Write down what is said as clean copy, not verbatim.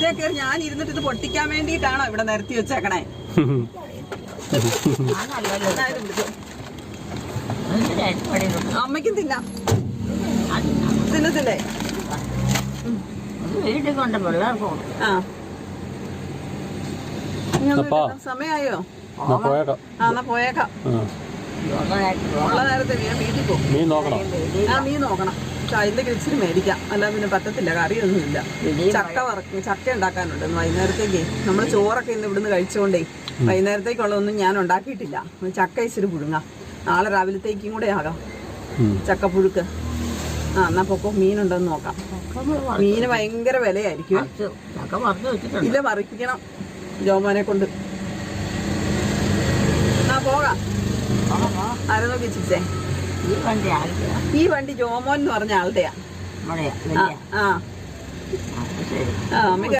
ഇതേ കയറി ഞാൻ ഇരുന്നിട്ട് ഇത് പൊട്ടിക്കാൻ വേണ്ടിയിട്ടാണോ ഇവിടെ നിരത്തി വെച്ചേക്കണേ? അമ്മയ്ക്കും തിന്നാം. തിന്നത്തില്ലേ? വീട്ടിൽ കൊണ്ട് പിള്ളേർക്കും. ആ സമയായോ? എന്നാ പോയേക്കാം. ഉള്ള നേരത്തെ ഞാൻ വീട്ടിൽ പോകും. മീൻ നോക്കണം. അതിന്റെ ഇച്ചിരി മേടിക്കാം. അല്ല പിന്നെ പറ്റത്തില്ല, കറിയൊന്നുമില്ല. ചക്ക ഉണ്ടാക്കാനുണ്ട് വൈകുന്നേരത്തേക്ക്. നമ്മൾ ചോറൊക്കെ ഇന്ന് ഇവിടുന്ന് കഴിച്ചുകൊണ്ടേ വൈകുന്നേരത്തേക്കുള്ളതൊന്നും ഞാൻ ഉണ്ടാക്കിയിട്ടില്ല. ചക്ക ഇച്ചിരി പുഴുങ്ങാം, നാളെ രാവിലത്തേക്കും കൂടെ ആകാം. ചക്കപ്പുഴുക്ക്. എന്നാ പൊക്കോ, മീനുണ്ടോന്ന് നോക്കാം. മീന് ഭയങ്കര വിലയായിരിക്കും. ഇല്ല, മറിക്കണം ജോമോനെ കൊണ്ട്. പോകാം. ആരെ നോക്കി ചിരിച്ചേ? ഈ വണ്ടി ജോമോൻ എന്ന് പറഞ്ഞ ആളുടെയാ. അമ്മയ്ക്ക്